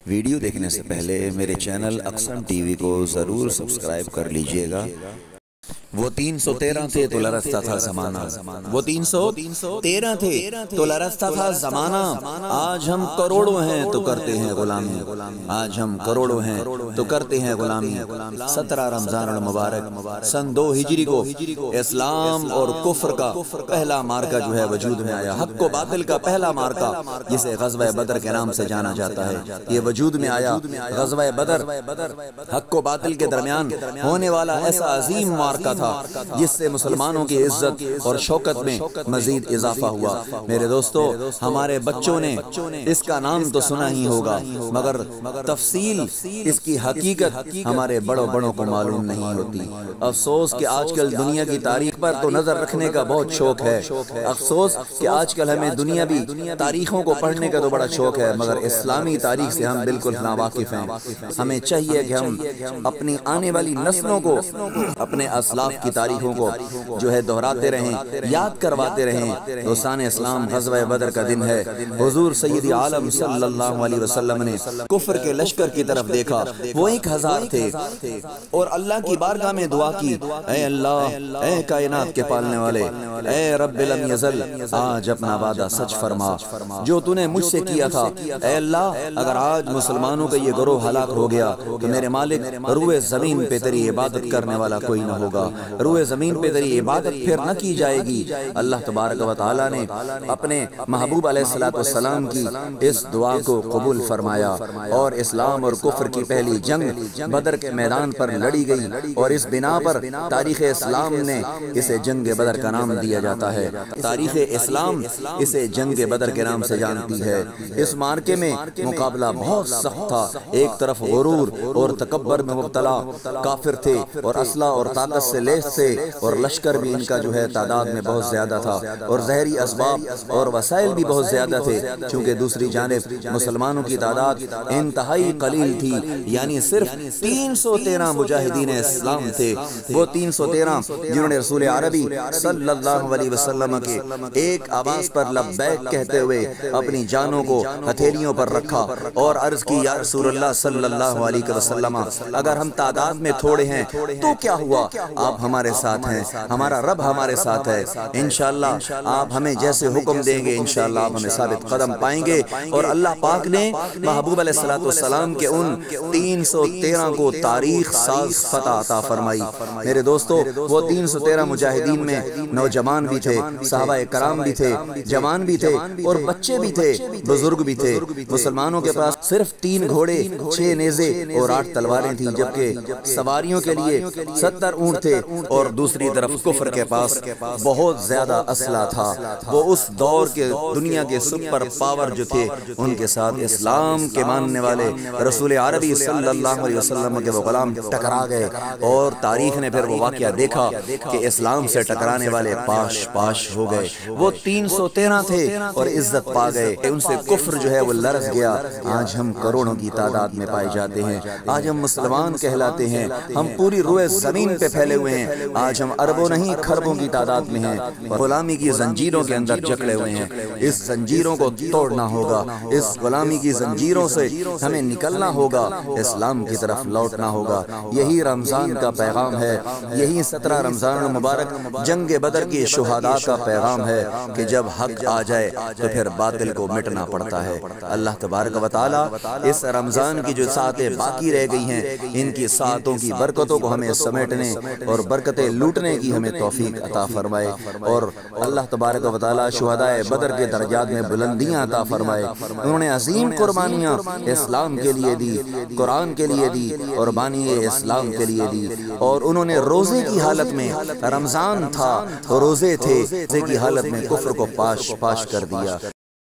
Video دیکھنے سے پہلے میرے چینل اقسم ٹی وی کو ضرور سبسکرائب کر لیجئے گا۔ وہ 313 تھے تو لرزتا تھا زمانہ، وہ 313 تھے تو لرزتا تھا زمانہ۔ آج ہم کروڑوں ہیں تو کرتے ہیں غلامی، آج ہم کروڑوں ہیں تو کرتے ہیں غلامی۔ 17 رمضان المبارک سن 2 ہجری کو اسلام اور کفر کا پہلا مارکہ جو ہے وجود میں آیا۔ حق و باطل کا پہلا مارکہ جسے غزوہ بدر کے نام سے جانا جاتا ہے، یہ وجود میں آیا۔ غزوہ بدر حق و باطل کے درمیان ہونے والا ایسا عظیم مارکہ تھا جس سے مسلمانوں کی عزت اور شوکت میں مزید اضافہ ہوا۔ میرے دوستو، ہمارے بچوں نے اس کا نام تو سنا ہی ہوگا، مگر تفصیل اس کی حقیقت ہمارے بڑوں کو معلوم نہیں ہوتی۔ افسوس کہ آج کل دنیا کی تاریخ پر تو نظر رکھنے کا بہت شوق ہے، افسوس کہ آج کل ہمیں دنیاوی تاریخوں کو پڑھنے کا تو بڑا شوق ہے، مگر اسلامی تاریخ سے ہم بالکل ناواقف ہیں۔ ہمیں چاہیے کہ ہم اپنی آنے والی نسلوں کو اپنے اسلاف کی تاریخوں کو جو ہے دہراتے رہیں، یاد کرواتے رہیں۔ دوستان اسلام، غزوہ بدر کا دن ہے۔ حضور سید عالم صلی اللہ علیہ وسلم نے کفر کے لشکر کی طرف دیکھا، وہ 1000 تھے، اور اللہ کی بارگاہ میں دعا کی، اے اللہ، اے کائنات کے پالنے والے، اے رب لم یزل، آج اپنا وعدہ سچ فرما جو تو نے مجھ سے کیا تھا۔ اے اللہ، اگر آج مسلمانوں کا یہ گروہ ہلاک ہو گیا تو میرے مالک روئے زمین پہ تیری عبادت کرنے والا کوئی نہ ہوگا، روئے زمین پہ تیری عبادت پھر نہ کی جائے گی۔ اللہ تبارک و تعالی نے اپنے محبوب علیہ السلام کی اس دعا کو قبول فرمایا، اور اسلام اور کفر کی پہلی جنگ بدر کے میدان پر لڑی گئی، اور اس بنا پر تاریخ اسلام نے اسے جنگ بدر کا نام دیا جاتا ہے۔ تاریخ اسلام اسے جنگ بدر کے نام سے جانتی ہے۔ اس مارکے میں مقابلہ بہت سخت تھا، ایک طرف غرور اور تکبر میں مبتلا کافر تھے، اور اسلحہ اور طاقت سے لیس تھے، اور لشکر بھی ان کا جو ہے تعداد میں بہت زیادہ تھا، اور زہری اسباب اور وسائل بھی بہت زیادہ تھے، چونکہ دوسری جانب مسلمانوں کی تعداد انتہائی قلیل تھی، یعنی صرف 313 مجاہدین اسلام تھے۔ وہ 313 جنہوں نے رسول عربی صلی اللہ علیہ وسلم کے ایک آواز پر لبیک کہتے ہوئے اپنی جانوں کو ہتھیلیوں پر رکھا اور عرض کی، یا رسول اللہ صلی اللہ علیہ وسلم، اگر ہم تعداد میں تھوڑے ہیں تو کیا ہوا، آپ ہمارے ساتھ ہیں، ہمارا رب ہمارے ساتھ ہے، انشاءاللہ آپ ہمیں جیسے حکم دیں گے انشاءاللہ آپ ہمیں ثابت قدم پائیں گے۔ اور اللہ پاک نے محبوب علیہ السلام کے ان 313 کو تاریخ ساز فتح عطا فرمائی۔ میرے دوستو، وہ 313 مجاہدین میں نوجوان بھی تھے، صحابہ کرام بھی تھے، جوان بھی تھے، اور بچے بھی تھے، بزرگ بھی تھے۔ مسلمانوں کے پاس صرف 3 گھوڑے، 6 نیزے اور 8 تلواریں تھیں، جبکہ سواریوں کے لیے 70 اونٹ تھے، اور دوسری طرف کفر کے پاس بہت زیادہ اسلحہ تھا۔ وہ اس دور کے دنیا کے سپر پاور جو تھے، ان کے ساتھ اسلام کے ماننے والے رسول عربی صلی اللہ علیہ وسلم کے وہ غلام ٹکرا گئے، اور تاریخ نے پھر وہ واقعہ دیکھا کہ اسلام سے ٹکرانے والے پاش پاش ہو گئے۔ وہ 313 تھے اور عزت پا گئے، ان سے کفر جو ہے وہ لرز گیا۔ آج ہم کروڑوں کی تعداد میں پائے جاتے ہیں، آج ہم مسلمان کہلاتے ہیں، ہم پوری روئے زمین پہ پھیلے ہوئے ہیں، آج ہم اربوں نہیں کھربوں کی تعداد میں ہیں، غلامی کی زنجیروں کے اندر جکڑے ہوئے ہیں۔ اس زنجیروں کو توڑنا ہوگا، اس غلامی کی زنجیروں سے ہمیں نکلنا ہوگا، اسلام کی طرف لوٹنا ہوگا۔ یہی رمضان کا پیغام ہے، یہی 17 رمضان المبارک جنگ بدر کی شہداء کا پیغام ہے کہ جب حق آ جائے تو پھر باطل کو مٹنا پڑتا ہے۔ اللہ تبارک و تعالی اس رمضان کی جو ساعتیں باقی رہ گئی ہیں، ان کی ساعتوں کی برکتوں کو ہمیں سمیٹنے اور برکتیں لوٹنے کی ہمیں توفیق عطا فرمائے، اور اللہ تبارک و تعالی شہداء بدر کے درجات میں بلندیاں عطا فرمائے۔ انہوں نے عظیم قربانیاں اسلام کے لیے دی، قرآن کے لیے دی، اور بانی اسلام کے لیے دی، اور انہوں نے روزے کی حالت میں، رمضان تھا روزے تھے، روزے کی حالت میں کفر کو پاش پاش کر دیا۔